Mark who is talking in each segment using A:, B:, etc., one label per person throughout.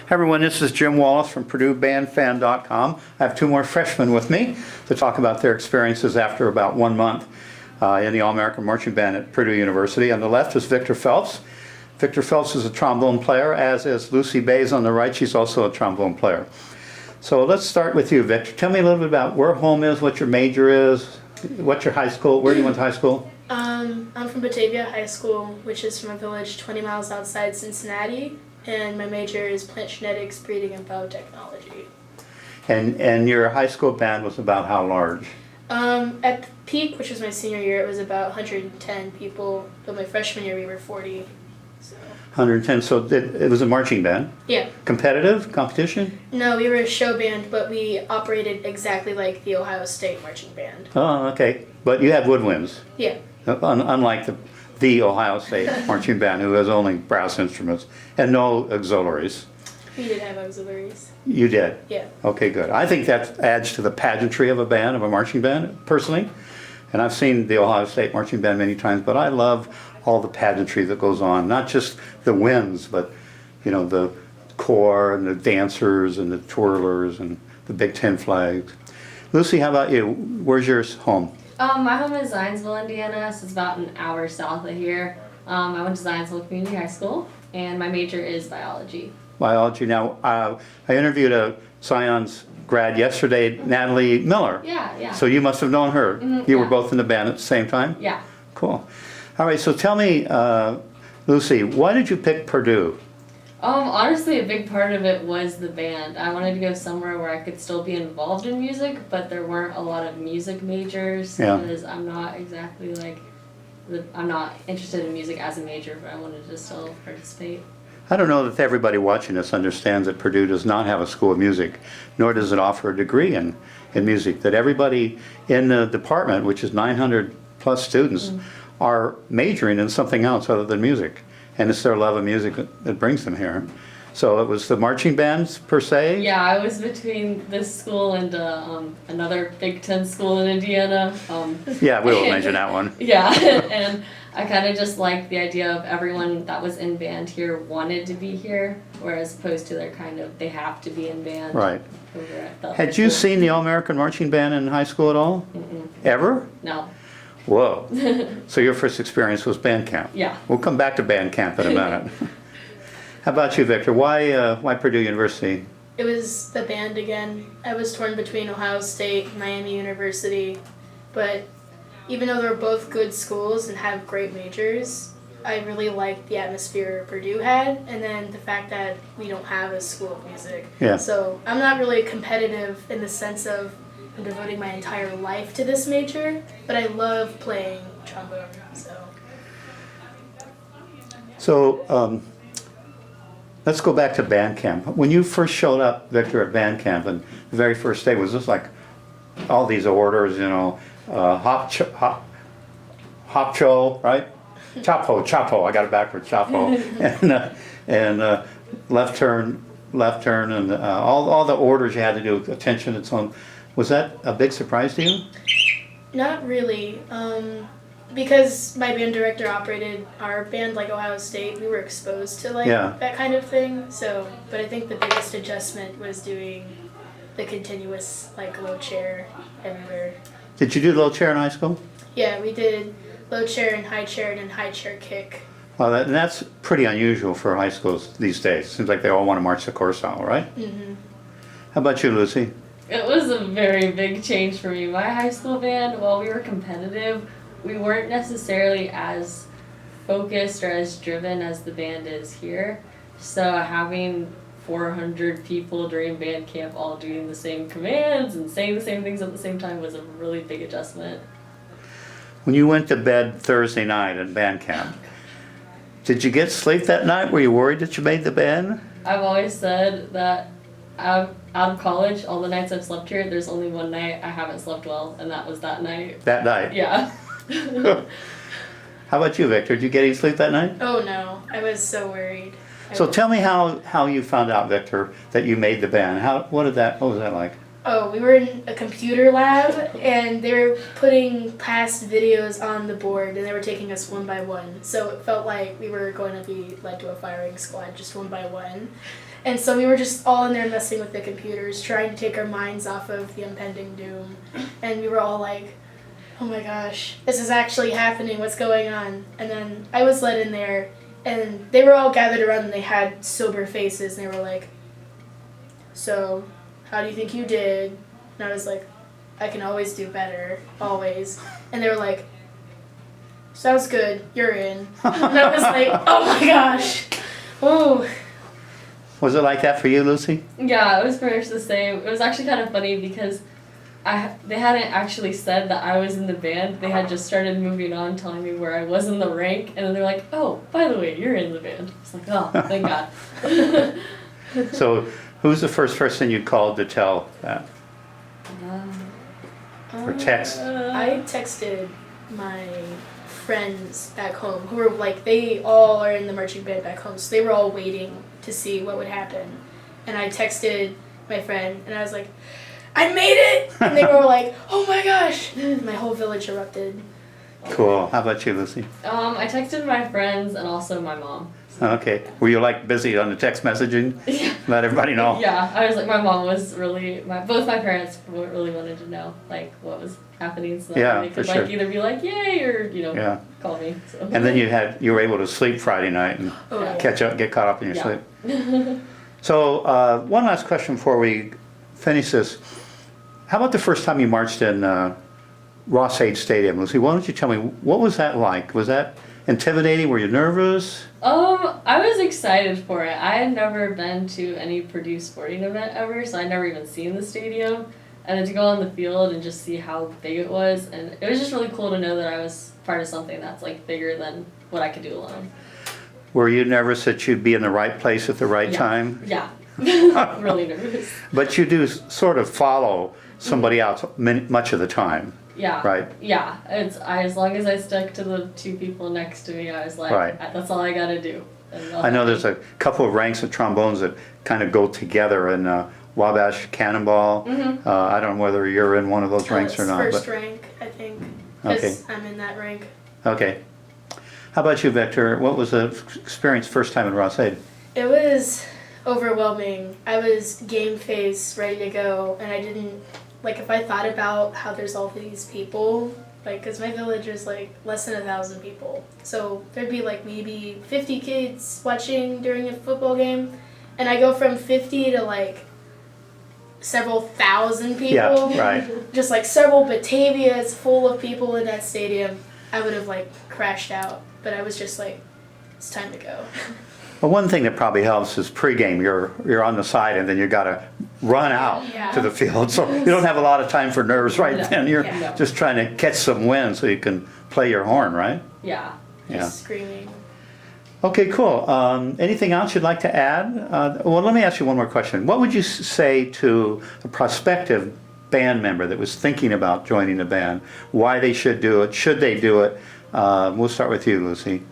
A: Hi everyone, this is Jim Wallace from PurdueBandFan.com. I have two more freshmen with me to talk about their experiences after about 1 month in the All-American Marching Band at Purdue University. On the left is Victor Phelps. Victor Phelps is a trombone player, as is Lucy Bays on the right. She's also a trombone player. So let's start with you, Victor. Tell me a little bit about where home is, what your major is, what's your high school, where do you went to high school?
B: I'm from Batavia High School, which is from a village 20 miles outside Cincinnati, and my major is plant genetics, breeding, and biotechnology.
A: And your high school band was about how large?
B: At the peak, which was my senior year, it was about 110 people, but my freshman year we were 40. So.
A: 110, so it was a marching band?
B: Yeah.
A: Competitive? Competition?
B: No, we were a show band, but we operated exactly like the Ohio State marching band.
A: Oh, okay. But you had woodwinds?
B: Yeah.
A: Unlike the Ohio State marching band, who has only brass instruments and no auxiliaries.
B: We did have auxiliaries.
A: You did?
B: Yeah.
A: Okay, good. I think that adds to the pageantry of a band, of a marching band, personally. And I've seen the Ohio State marching band many times, but I love all the pageantry that goes on. Not just the winds, but, you know, the corps and the dancers and the twirlers and the Big Ten flags. Lucy, how about you? Where's yours home?
C: My home is Zionsville, Indiana, so it's about an hour south of here. I went to Zionsville Community High School, and my major is biology.
A: Biology. Now, I interviewed a Zion's grad yesterday, Natalie Miller.
C: Yeah.
A: So you must have known her. You were
C: yeah.
A: both in the band at the same time?
C: Yeah.
A: Cool. All right, so tell me, Lucy, why did you pick Purdue?
C: Honestly, a big part of it was the band. I wanted to go somewhere where I could still be involved in music, but there weren't a lot of music majors, because I'm not exactly like, I'm not interested in music as a major, but I wanted to still participate.
A: I don't know that everybody watching this understands that Purdue does not have a school of music, nor does it offer a degree in music, that everybody in the department, which is 900 plus students, are majoring in something else other than music. And it's their love of music that brings them here. So it was the marching bands per se?
C: Yeah, I was between this school and another Big Ten school in Indiana.
A: Yeah, we won't mention that one.
C: Yeah, and I kind of just liked the idea of everyone that was in band here wanted to be here, whereas opposed to they have to be in band.
A: Right.
C: Over at the
A: Had you seen the All-American Marching Band in high school at all? Ever?
C: No.
A: Whoa. So your first experience was band camp?
C: Yeah.
A: We'll come back to band camp in a minute. How about you, Victor? Why Purdue University?
B: It was the band again. I was torn between Ohio State and Miami University, but even though they're both good schools and have great majors, I really liked the atmosphere Purdue had, and then the fact that we don't have a school of music.
A: Yeah.
B: So I'm not really competitive in the sense of I'm devoting my entire life to this major, but I love playing trombone,
A: So let's go back to band camp. When you first showed up, Victor, at band camp, and the very first day, was this like all these orders, you know, hop cho, right? Chapo, I got it backwards, chapo, and left turn, and all the orders you had to do, attention and so on. Was that a big surprise to you?
B: Not really. Because my band director operated our band like Ohio State, we were exposed to that kind of thing. So, but I think the biggest adjustment was doing the continuous low chair everywhere.
A: Did you do low chair in high school?
B: Yeah, we did low chair and high chair and high chair kick.
A: Well, that's pretty unusual for high schools these days. Seems like they all want to march the corps right? How about you, Lucy?
C: It was a very big change for me. My high school band, while we were competitive, we weren't necessarily as focused or as driven as the band is here. So having 400 people during band camp all doing the same commands and saying the same things at the same time was a really big adjustment.
A: When you went to bed Thursday night at band camp, did you get sleep that night? Were you worried that you made the band?
C: I've always said that out of college, all the nights I've slept here, there's only one night I haven't slept well, and that was that night.
A: That night?
C: Yeah.
A: How about you, Victor? Did you get any sleep that night?
B: Oh no, I was so worried.
A: So tell me how you found out, Victor, that you made the band. What was that like?
B: Oh, we were in a computer lab, and they were putting past videos on the board, and they were taking us one by one. So it felt like we were going to be led to a firing squad, just one by one. And so we were just all in there messing with the computers, trying to take our minds off of the impending doom. And we were all like, oh my gosh, this is actually happening, what's going on? And then I was led in there, and they were all gathered around, and they had sober faces, and they were like, so, how do you think you did? And I was like, I can always do better, always. And they were like, sounds good, you're in. And I was like, oh my gosh. Oh.
A: Was it like that for you, Lucy?
C: Yeah, it was pretty much the same. It was actually kind of funny because they hadn't actually said that I was in the band. They had just started moving on, telling me where I was in the rank, and then they're like, oh, by the way, you're in the band. It's like, oh, thank God.
A: So who's the first person you called to tell that? Or text?
B: I texted my friends back home who were like, they all are in the marching band back home, so they were all waiting to see what would happen. And I texted my friend, and I was like, I made it! And they were like, oh my gosh! My whole village erupted.
A: Cool. How about you, Lucy?
C: I texted my friends and also my mom.
A: Okay. Were you like busy on the text messaging?
C: Yeah.
A: Let everybody know?
C: Yeah, I was like, my mom was really, both my parents really wanted to know, like, what was happening, so
A: Yeah,
C: that they could,
A: for
C: like,
A: sure.
C: either be like, yay, or,
A: Yeah.
C: call me, so.
A: And then you were able to sleep Friday night and
B: Oh, yeah.
A: catch up, get caught up in your
C: Yeah.
A: sleep. So one last question before we finish this. How about the first time you marched in Rossade Stadium, Lucy? Why don't you tell me, what was that like? Was that intimidating? Were you nervous?
C: I was excited for it. I had never been to any Purdue sporting event ever, so I'd never even seen the stadium. And then to go on the field and just see how big it was, and it was just really cool to know that I was part of something that's like bigger than what I could do alone.
A: Were you nervous that you'd be in the right place at the right
C: Yeah.
A: time?
C: Yeah. Really nervous.
A: But you do sort of follow somebody else much of the time,
C: Yeah.
A: right?
C: Yeah. As long as I stuck to the two people next to me, I was like,
A: Right.
C: that's all I gotta do. And
A: I know there's a couple of ranks of trombones that kind of go together in Wabash Cannonball. I don't know whether you're in one of those ranks or
B: It's
A: not.
B: first
A: But,
B: rank, I think,
A: Okay.
B: because I'm in that rank.
A: okay. How about you, Victor? What was the experience first time in Rossade?
B: It was overwhelming. I was game face, ready to go, and I didn't, like, if I thought about how there's all these people, like, because my village is, like, less than 1,000 people. So there'd be, like, maybe 50 kids watching during a football game, and I go from 50 to, like, several thousand people.
A: Yeah, right.
B: Just, like, several Batavias full of people in that stadium. I would have, like, crashed out, but I was just like, it's time to go.
A: Well, one thing that probably helps is pregame. You're on the side, and then you got to run out
B: Yeah.
A: to the field, so you don't have a lot of time for nerves right
C: No.
A: then. You're
B: Yeah.
A: just trying to catch some wind so you can play your horn, right?
C: Yeah.
A: Yeah.
B: Just screaming.
A: Okay, cool. Anything else you'd like to add? Well, let me ask you one more question. What would you say to a prospective band member that was thinking about joining the band? Why they should do it? Should they do it? We'll start with you, Lucy.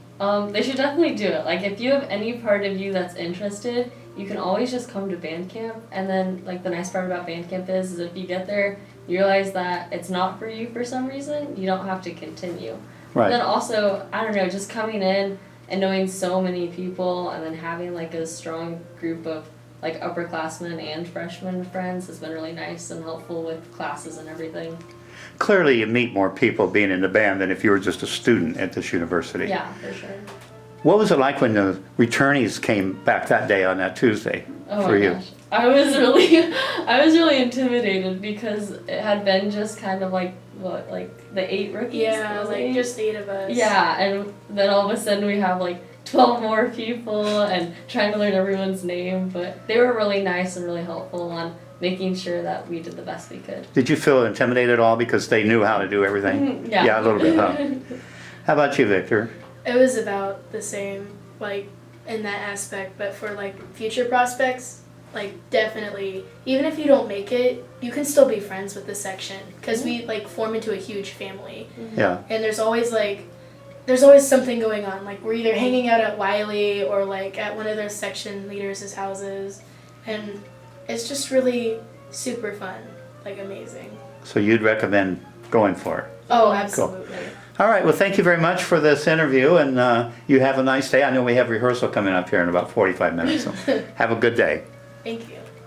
C: They should definitely do it. Like, if you have any part of you that's interested, you can always just come to band camp. And then, like, the nice part about band camp is if you get there, you realize that it's not for you for some reason, you don't have to continue.
A: Right.
C: Then also, I don't know, just coming in and knowing so many people and then having, like, a strong group of, like, upperclassmen and freshmen friends has been really nice and helpful with classes and everything.
A: Clearly, you meet more people being in the band than if you were just a student at this university.
C: Yeah, for sure.
A: What was it like when the returnees came back that day on that Tuesday
C: Oh
A: for
C: my
A: you?
C: gosh. I was really intimidated because it had been just kind of like the 8 rookies.
B: Yeah,
C: Was it
B: like
C: 8?
B: just 8 of us.
C: Yeah, and then all of a sudden we have like 12 more people and trying to learn everyone's name, but they were really nice and really helpful on making sure that we did the best we could.
A: Did you feel intimidated at all because they knew how to do everything?
C: Yeah.
A: Yeah, a little bit, huh? How about you, Victor?
B: It was about the same, like, in that aspect, but for, like, future prospects, like, definitely, even if you don't make it, you can still be friends with the section, because we, like, form into a huge family,
A: Yeah.
B: and there's always something going on, like, we're either hanging out at Wiley or, like, at one of their section leaders' houses, and it's just really super fun, like, amazing.
A: So you'd recommend going for it?
B: Oh, absolutely.
A: All right, well, thank you very much for this interview, and you have a nice day. I know we have rehearsal coming up here in about 45 minutes, so have a good day.
B: Thank you.